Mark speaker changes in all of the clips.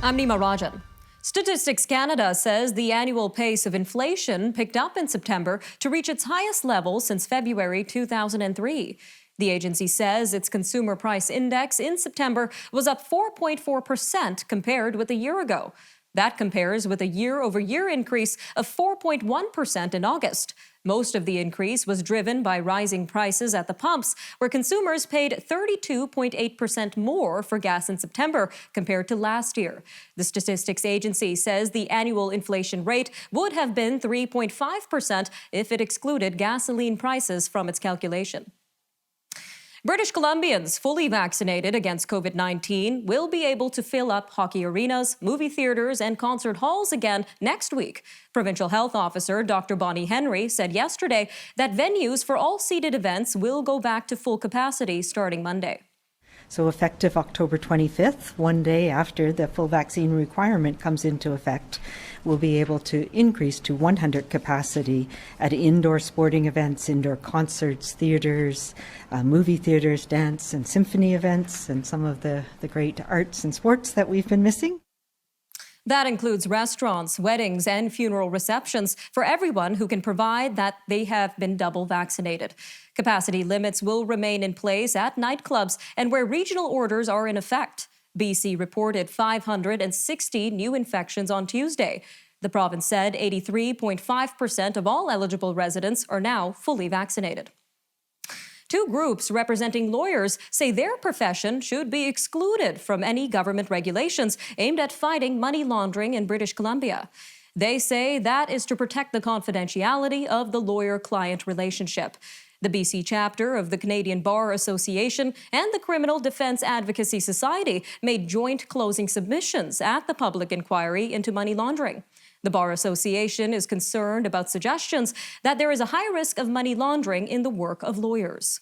Speaker 1: I'm Nima Rajan. Statistics Canada says the annual pace of inflation picked up in September to reach its highest level since February 2003. The agency says its consumer price index in September was up 4.4% compared with a year ago. That compares with a year-over-year increase of 4.1% in August. Most of the increase was driven by rising prices at the pumps, where consumers paid 32.8% more for gas in September compared to last year. The Statistics Agency says the annual inflation rate would have been 3.5% if it excluded gasoline prices from its calculation. British Columbians fully vaccinated against COVID-19 will be able to fill up hockey arenas, movie theaters, and concert halls again next week. Provincial Health Officer Dr. Bonnie Henry said yesterday that venues for all seated events will go back to full capacity starting Monday.
Speaker 2: So effective October 25th, one day after the full vaccine requirement comes into effect, we'll be able to increase to 100 capacity at indoor sporting events, indoor concerts, theaters, movie theaters, dance and symphony events, and some of the great arts and sports that we've been missing.
Speaker 1: That includes restaurants, weddings, and funeral receptions for everyone who can provide that they have been double vaccinated. Capacity limits will remain in place at nightclubs and where regional orders are in effect. BC reported 560 new infections on Tuesday. The province said 83.5% of all eligible residents are now fully vaccinated. Two groups representing lawyers say their profession should be excluded from any government regulations aimed at fighting money laundering in British Columbia. They say that is to protect the confidentiality of the lawyer-client relationship. The BC chapter of the Canadian Bar Association and the Criminal Defence Advocacy Society made joint closing submissions at the public inquiry into money laundering. The Bar Association is concerned about suggestions that there is a high risk of money laundering in the work of lawyers.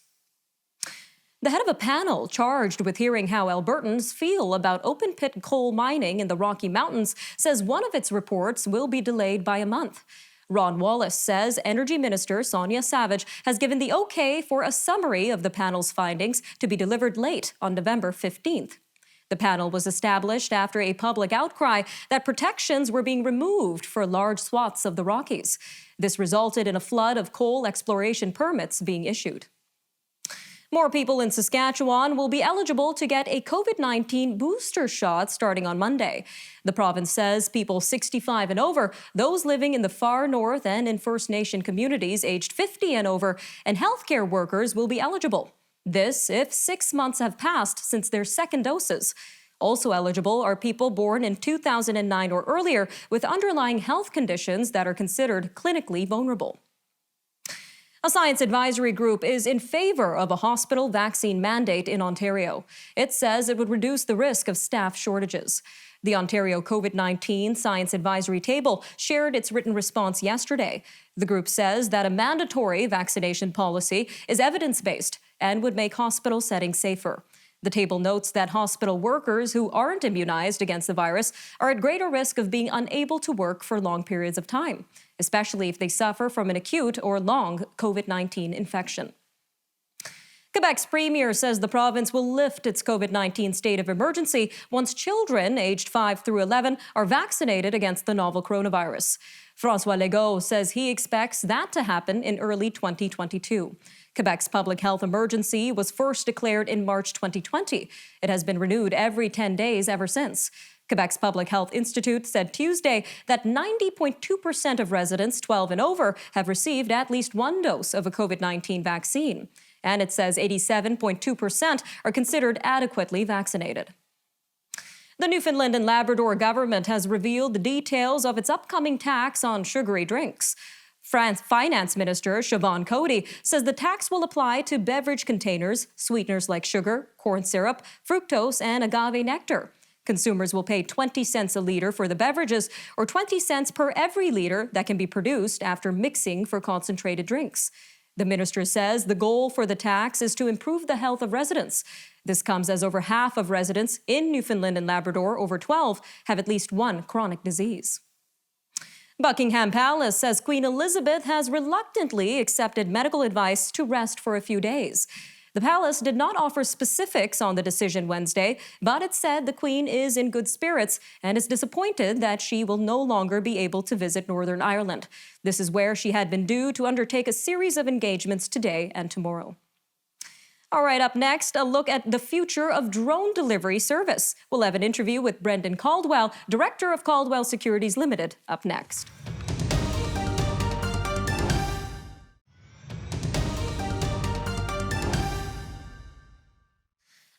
Speaker 1: The head of a panel charged with hearing how Albertans feel about open-pit coal mining in the Rocky Mountains says one of its reports will be delayed by a month. Ron Wallace says Energy Minister Sonia Savage has given the okay for a summary of the panel's findings to be delivered late on November 15th. The panel was established after a public outcry that protections were being removed for large swaths of the Rockies. This resulted in a flood of coal exploration permits being issued. More people in Saskatchewan will be eligible to get a COVID-19 booster shot starting on Monday. The province says people 65 and over, those living in the far north and in First Nation communities aged 50 and over, and healthcare workers will be eligible. This if 6 months have passed since their second doses. Also eligible are people born in 2009 or earlier with underlying health conditions that are considered clinically vulnerable. A science advisory group is in favor of a hospital vaccine mandate in Ontario. It says it would reduce the risk of staff shortages. The Ontario COVID-19 Science Advisory Table shared its written response yesterday. The group says that a mandatory vaccination policy is evidence-based and would make hospital settings safer. The table notes that hospital workers who aren't immunized against the virus are at greater risk of being unable to work for long periods of time, especially if they suffer from an acute or long COVID-19 infection. Quebec's premier says the province will lift its COVID-19 state of emergency once children aged 5 through 11 are vaccinated against the novel coronavirus. François Legault says he expects that to happen in early 2022. Quebec's public health emergency was first declared in March 2020. It has been renewed every 10 days ever since. Quebec's Public Health Institute said Tuesday that 90.2% of residents 12 and over have received at least one dose of a COVID-19 vaccine. And it says 87.2% are considered adequately vaccinated. The Newfoundland and Labrador government has revealed the details of its upcoming tax on sugary drinks. Finance Minister Siobhan Cody says the tax will apply to beverage containers, sweeteners like sugar, corn syrup, fructose, and agave nectar. Consumers will pay 20 cents a litre for the beverages or 20 cents per every litre that can be produced after mixing for concentrated drinks. The minister says the goal for the tax is to improve the health of residents. This comes as over half of residents in Newfoundland and Labrador over 12 have at least one chronic disease. Buckingham Palace says Queen Elizabeth has reluctantly accepted medical advice to rest for a few days. The palace did not offer specifics on the decision Wednesday, but it said the Queen is in good spirits and is disappointed that she will no longer be able to visit Northern Ireland. This is where she had been due to undertake a series of engagements today and tomorrow. All right, up next, a look at the future of drone delivery service. We'll have an interview with Brendan Caldwell, director of Caldwell Securities Limited, up next.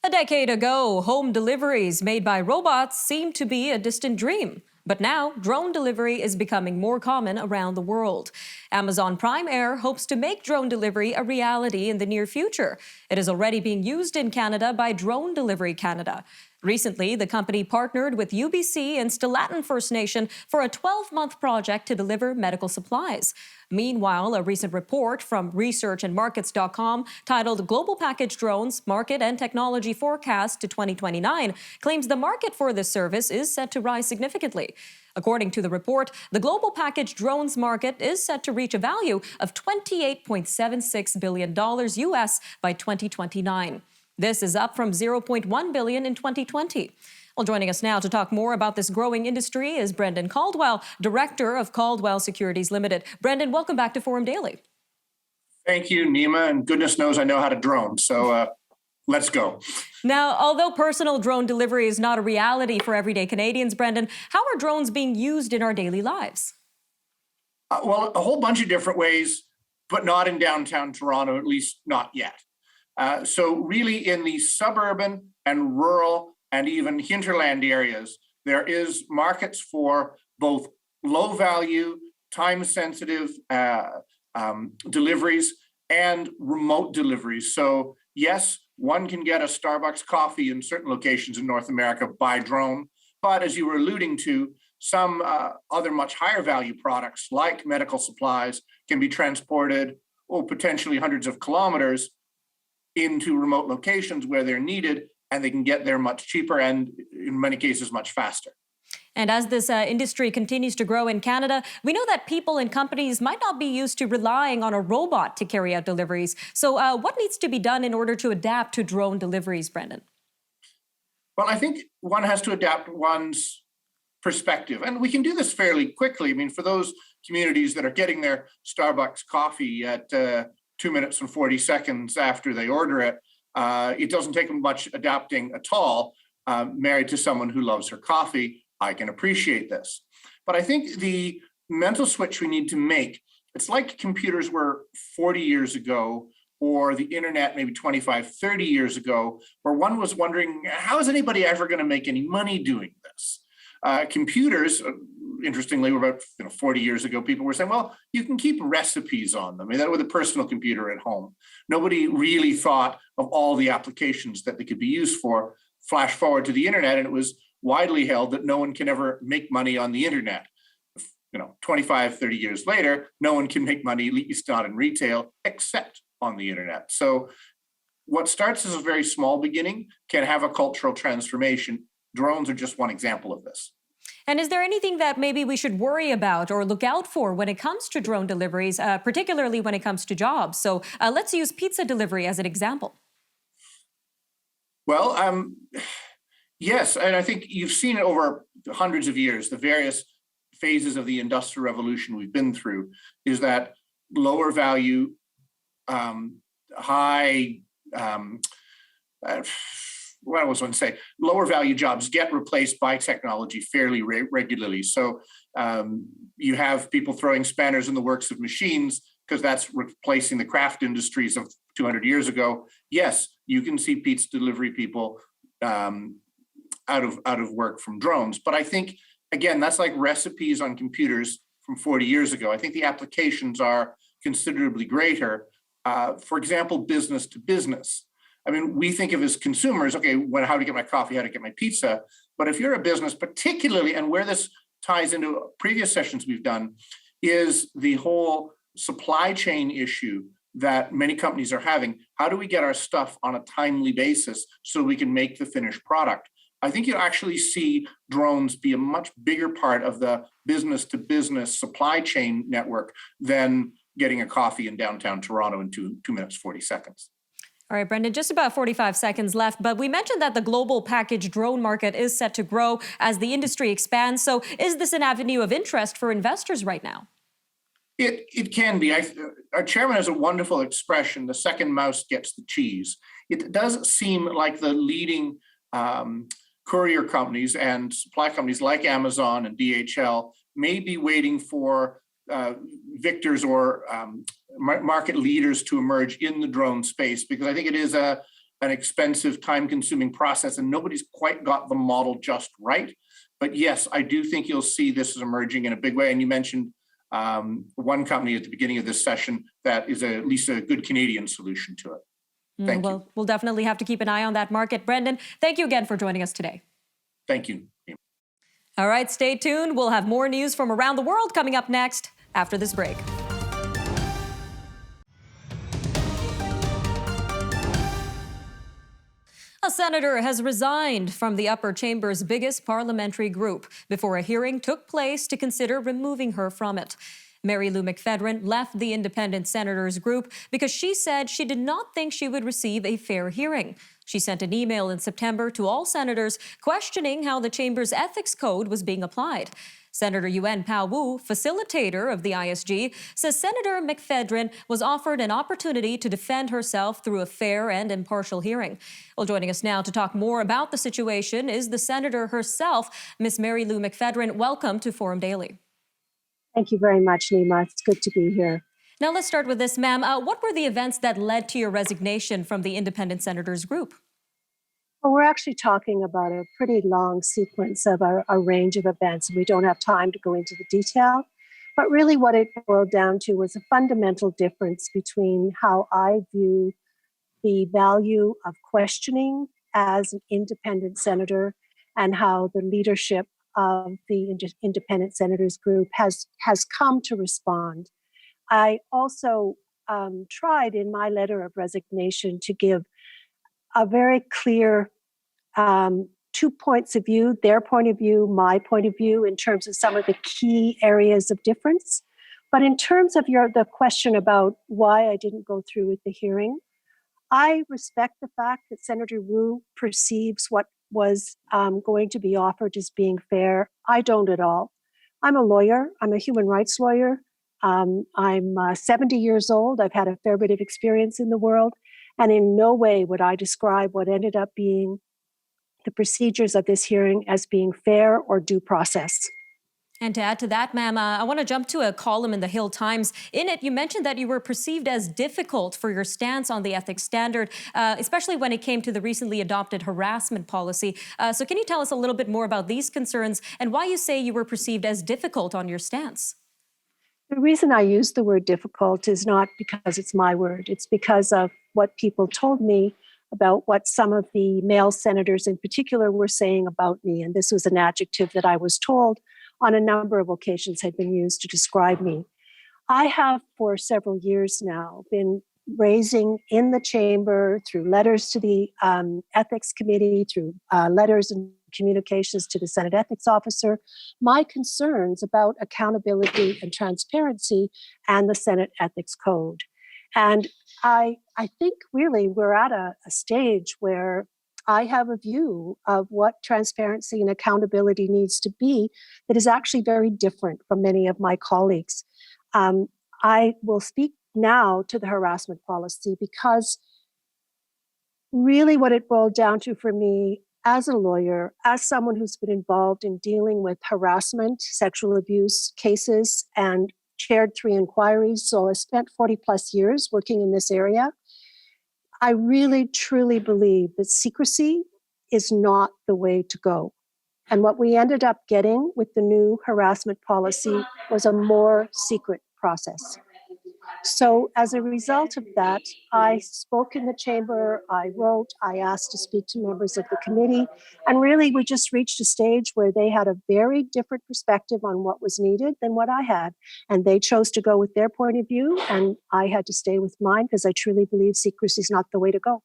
Speaker 1: A decade ago, home deliveries made by robots seemed to be a distant dream. But now, drone delivery is becoming more common around the world. Amazon Prime Air hopes to make drone delivery a reality in the near future. It is already being used in Canada by Drone Delivery Canada. Recently, the company partnered with UBC and Stilatin First Nation for a 12-month project to deliver medical supplies. Meanwhile, a recent report from researchandmarkets.com titled Global Package Drones Market and Technology Forecast to 2029 claims the market for this service is set to rise significantly. According to the report, the global package drones market is set to reach a value of $28.76 billion US by 2029. This is up from $0.1 billion in 2020. Well, joining us now to talk more about this growing industry is Brendan Caldwell, director of Caldwell Securities Limited. Brendan, welcome back to Forum Daily.
Speaker 3: Thank you, Nima, and goodness knows I know how to drone, so let's go.
Speaker 1: Now, although personal drone delivery is not a reality for everyday Canadians, Brendan, how are drones being used in our daily lives?
Speaker 3: Well, a whole bunch of different ways, but not in downtown Toronto, at least not yet. So really in the suburban and rural and even hinterland areas, there is markets for both low value, time sensitive deliveries and remote deliveries. So yes, one can get a Starbucks coffee in certain locations in North America by drone, but as you were alluding to, some other much higher value products like medical supplies can be transported potentially hundreds of kilometers into remote locations where they're needed, and they can get there much cheaper and in many cases much faster.
Speaker 1: And as this industry continues to grow in Canada, we know that people and companies might not be used to relying on a robot to carry out deliveries. So what needs to be done in order to adapt to drone deliveries, Brendan?
Speaker 3: Well, I think one has to adapt one's perspective, and we can do this fairly quickly. I mean, for those communities that are getting their Starbucks coffee at 2 minutes and 40 seconds after they order it, it doesn't take much adapting at all. Married to someone who loves her coffee, I can appreciate this. But I think the mental switch we need to make, it's like computers were 40 years ago, or the internet maybe 25, 30 years ago, where one was wondering, how is anybody ever going to make any money doing this? Computers, interestingly, were about 40 years ago, people were saying, well, you can keep recipes on them. I mean, that with a personal computer at home. Nobody really thought of all the applications that they could be used for. Flash forward to the internet, and it was widely held that no one can ever make money on the internet. 25, 30 years later, no one can make money, at least not in retail, except on the internet. So what starts as a very small beginning can have a cultural transformation. Drones are just one example of this.
Speaker 1: And is there anything that maybe we should worry about or look out for when it comes to drone deliveries, particularly when it comes to jobs? So let's use pizza delivery as an example.
Speaker 3: Well, yes, and I think you've seen it over hundreds of years, the various phases of the Industrial Revolution we've been through, is that lower value, high, what I was going to say, lower value jobs get replaced by technology fairly regularly. So you have people throwing spanners in the works of machines because that's replacing the craft industries of 200 years ago. Yes, you can see pizza delivery people out of work from drones. But I think, again, that's like recipes on computers from 40 years ago. I think the applications are considerably greater. For example, business to business. I mean, we think of as consumers, okay, how to get my coffee, how to get my pizza. But if you're a business, particularly, and where this ties into previous sessions we've done, is the whole supply chain issue that many companies are having. How do we get our stuff on a timely basis so we can make the finished product? I think you'll actually see drones be a much bigger part of the business to business supply chain network than getting a coffee in downtown Toronto in 2 minutes, 40 seconds.
Speaker 1: All right, Brendan, just about 45 seconds left, but we mentioned that the global package drone market is set to grow as the industry expands. So is this an avenue of interest for investors right now?
Speaker 3: It can be. Our chairman has a wonderful expression, the second mouse gets the cheese. It does seem like the leading courier companies and supply companies like Amazon and DHL may be waiting for victors or market leaders to emerge in the drone space, because I think it is an expensive, time-consuming process, and nobody's quite got the model just right. But yes, I do think you'll see this is emerging in a big way. And you mentioned one company at the beginning of this session that is at least a good Canadian solution to it. Thank you.
Speaker 1: We'll definitely have to keep an eye on that market. Brendan, thank you again for joining us today.
Speaker 3: Thank you.
Speaker 1: All right, stay tuned. We'll have more news from around the world coming up next after this break. A senator has resigned from the upper chamber's biggest parliamentary group before a hearing took place to consider removing her from it. Mary Lou McPhedran left the independent senators group because she said she did not think she would receive a fair hearing. She sent an email in September to all senators questioning how the chamber's ethics code was being applied. Senator Yuen Pao Wu, facilitator of the ISG, says Senator McPhedran was offered an opportunity to defend herself through a fair and impartial hearing. Well, joining us now to talk more about the situation is the senator herself, Miss Mary Lou McPhedran. Welcome to Forum Daily.
Speaker 4: Thank you very much, Nima. It's good to be here.
Speaker 1: Now let's start with this, ma'am. What were the events that led to your resignation from the independent senators group?
Speaker 4: Well, we're actually talking about a pretty long sequence of a range of events, and we don't have time to go into the detail. But really what it boiled down to was a fundamental difference between how I view the value of questioning as an independent senator and how the leadership of the independent senators group has come to respond. I also tried in my letter of resignation to give a very clear 2 points of view, their point of view, my point of view, in terms of some of the key areas of difference. But in terms of the question about why I didn't go through with the hearing, I respect the fact that Senator Wu perceives what was going to be offered as being fair. I don't at all. I'm a lawyer. I'm a human rights lawyer. I'm 70 years old. I've had a fair bit of experience in the world. And in no way would I describe what ended up being the procedures of this hearing as being fair or due process.
Speaker 1: And to add to that, ma'am, I want to jump to a column in the Hill Times. In it, you mentioned that you were perceived as difficult for your stance on the ethics standard, especially when it came to the recently adopted harassment policy. So can you tell us a little bit more about these concerns and why you say you were perceived as difficult on your stance?
Speaker 4: The reason I use the word difficult is not because it's my word. It's because of what people told me about what some of the male senators in particular were saying about me. And this was an adjective that I was told on a number of occasions had been used to describe me. I have for several years now been raising in the chamber through letters to the ethics committee, through letters and communications to the Senate ethics officer, my concerns about accountability and transparency and the Senate ethics code. And I think really we're at a stage where I have a view of what transparency and accountability needs to be that is actually very different from many of my colleagues. I will speak now to the harassment policy because really what it boiled down to for me as a lawyer, as someone who's been involved in dealing with harassment, sexual abuse cases, and chaired 3 inquiries, so I spent 40 plus years working in this area. I really, truly believe that secrecy is not the way to go. And what we ended up getting with the new harassment policy was a more secret process. So as a result of that, I spoke in the chamber, I wrote, I asked to speak to members of the committee, and really we just reached a stage where they had a very different perspective on what was needed than what I had. And they chose to go with their point of view, and I had to stay with mine because I truly believe secrecy is not the way to go.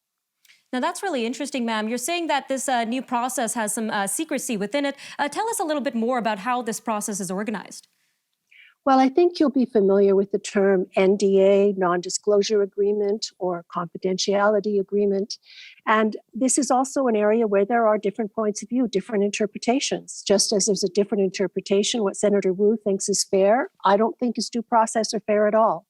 Speaker 1: Now, that's really interesting, ma'am. You're saying that this new process has some secrecy within it. Tell us a little bit more about how this process is organized.
Speaker 4: Well, I think you'll be familiar with the term NDA, non-disclosure agreement, or confidentiality agreement. And this is also an area where there are different points of view, different interpretations. Just as there's a different interpretation, what Senator Wu thinks is fair, I don't think is due process or fair at all.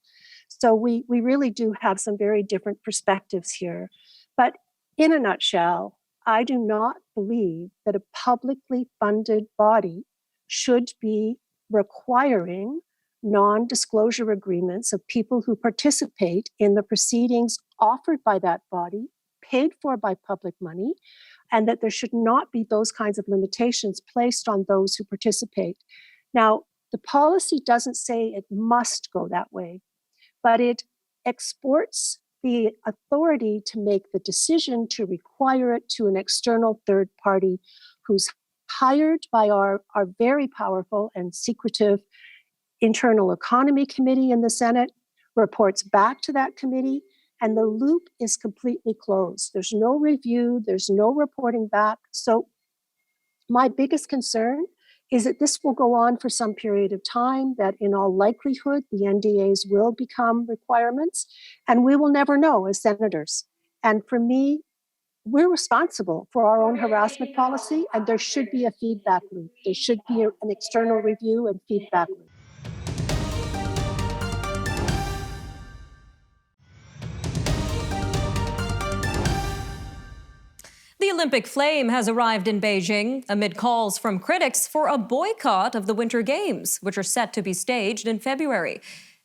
Speaker 4: So we really do have some very different perspectives here. But in a nutshell, I do not believe that a publicly funded body should be requiring non-disclosure agreements of people who participate in the proceedings offered by that body, paid for by public money, and that there should not be those kinds of limitations placed on those who participate. Now, the policy doesn't say it must go that way, but it exports the authority to make the decision to require it to an external third party who's hired by our very powerful and secretive Internal Economy Committee in the Senate, reports back to that committee, and the loop is completely closed. There's no review, there's no reporting back. So my biggest concern is that this will go on for some period of time, that in all likelihood, the NDAs will become requirements, and we will never know as senators. And for me, we're responsible for our own harassment policy, and there should be a feedback loop. There should be an external review and feedback loop.
Speaker 1: The Olympic flame has arrived in Beijing amid calls from critics for a boycott of the Winter Games, which are set to be staged in February.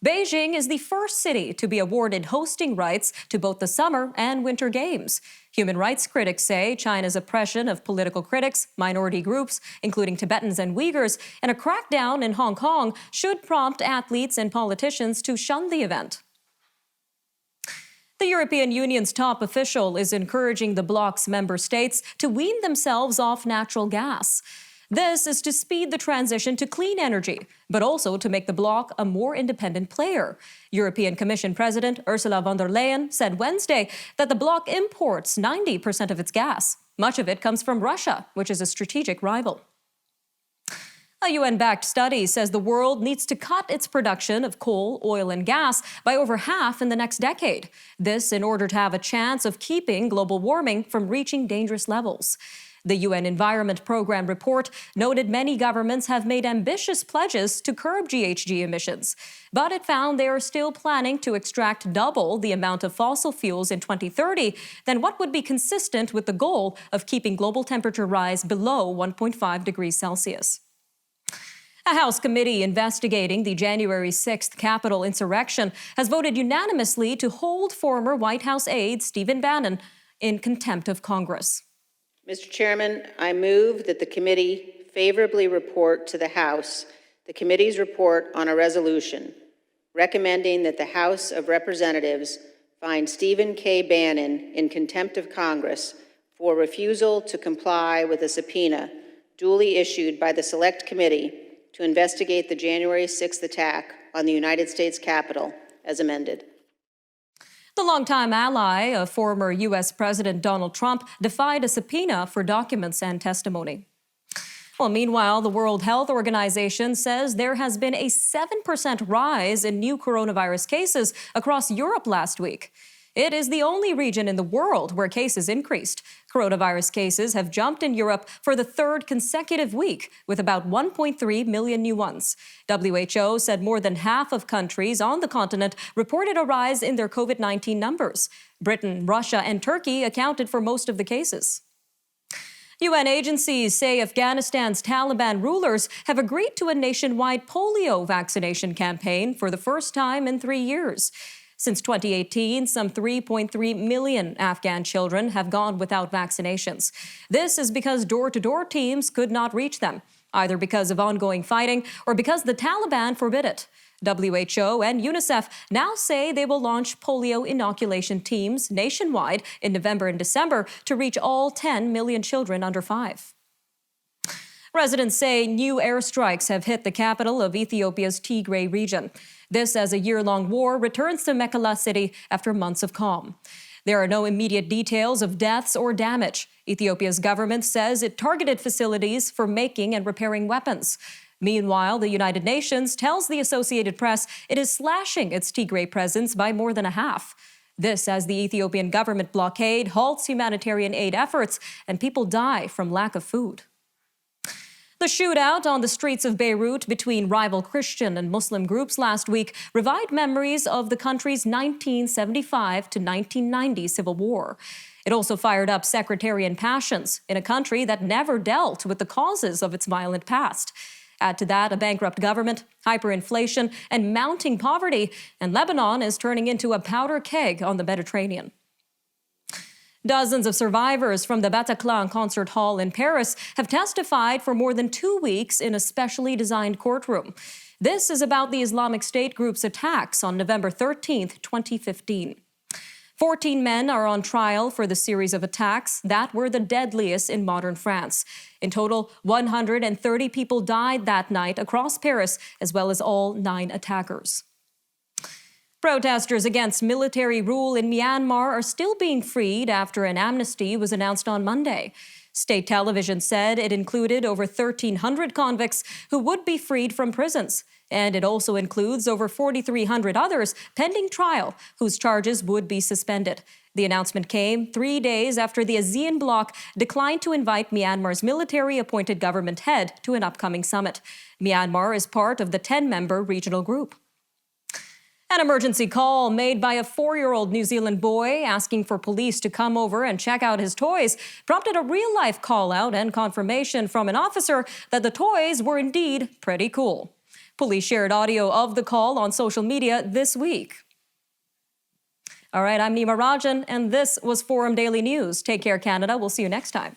Speaker 1: Beijing is the first city to be awarded hosting rights to both the Summer and Winter Games. Human rights critics say China's oppression of political critics, minority groups, including Tibetans and Uyghurs, and a crackdown in Hong Kong should prompt athletes and politicians to shun the event. The European Union's top official is encouraging the bloc's member states to wean themselves off natural gas. This is to speed the transition to clean energy, but also to make the bloc a more independent player. European Commission President Ursula von der Leyen said Wednesday that the bloc imports 90% of its gas. Much of it comes from Russia, which is a strategic rival. A UN-backed study says the world needs to cut its production of coal, oil, and gas by over half in the next decade. This in order to have a chance of keeping global warming from reaching dangerous levels. The UN Environment Program report noted many governments have made ambitious pledges to curb GHG emissions, but it found they are still planning to extract double the amount of fossil fuels in 2030 than what would be consistent with the goal of keeping global temperature rise below 1.5 degrees Celsius. A House committee investigating the January 6th Capitol insurrection has voted unanimously to hold former White House aide Stephen Bannon in contempt of Congress.
Speaker 5: Mr. Chairman, I move that the committee favorably report to the House the committee's report on a resolution recommending that the House of Representatives find Stephen K. Bannon in contempt of Congress for refusal to comply with a subpoena duly issued by the Select Committee to investigate the January 6th attack on the United States Capitol, as amended.
Speaker 1: The longtime ally of former U.S. President Donald Trump defied a subpoena for documents and testimony. Well, meanwhile, the World Health Organization says there has been a 7% rise in new coronavirus cases across Europe last week. It is the only region in the world where cases increased. Coronavirus cases have jumped in Europe for the third consecutive week, with about 1.3 million new ones. WHO said more than half of countries on the continent reported a rise in their COVID-19 numbers. Britain, Russia, and Turkey accounted for most of the cases. UN agencies say Afghanistan's Taliban rulers have agreed to a nationwide polio vaccination campaign for the first time in 3 years. Since 2018, some 3.3 million Afghan children have gone without vaccinations. This is because door-to-door teams could not reach them, either because of ongoing fighting or because the Taliban forbid it. WHO and UNICEF now say they will launch polio inoculation teams nationwide in November and December to reach all 10 million children under 5. Residents say new airstrikes have hit the capital of Ethiopia's Tigray region. This as a year-long war returns to Mekelle city after months of calm. There are no immediate details of deaths or damage. Ethiopia's government says it targeted facilities for making and repairing weapons. Meanwhile, the United Nations tells the Associated Press it is slashing its Tigray presence by more than a half. This as the Ethiopian government blockade halts humanitarian aid efforts and people die from lack of food. The shootout on the streets of Beirut between rival Christian and Muslim groups last week revived memories of the country's 1975 to 1990 civil war. It also fired up sectarian passions in a country that never dealt with the causes of its violent past. Add to that a bankrupt government, hyperinflation, and mounting poverty, and Lebanon is turning into a powder keg on the Mediterranean. Dozens of survivors from the Bataclan concert hall in Paris have testified for more than 2 weeks in a specially designed courtroom. This is about the Islamic State group's attacks on November 13, 2015. 14 men are on trial for the series of attacks that were the deadliest in modern France. In total, 130 people died that night across Paris, as well as all 9 attackers. Protesters against military rule in Myanmar are still being freed after an amnesty was announced on Monday. State television said it included over 1,300 convicts who would be freed from prisons. And it also includes over 4,300 others pending trial whose charges would be suspended. The announcement came 3 days after the ASEAN bloc declined to invite Myanmar's military-appointed government head to an upcoming summit. Myanmar is part of the 10-member regional group. An emergency call made by a 4-year-old New Zealand boy asking for police to come over and check out his toys prompted a real-life call-out and confirmation from an officer that the toys were indeed pretty cool. Police shared audio of the call on social media this week. All right, I'm Nima Rajan, and this was Forum Daily News. Take care, Canada. We'll see you next time.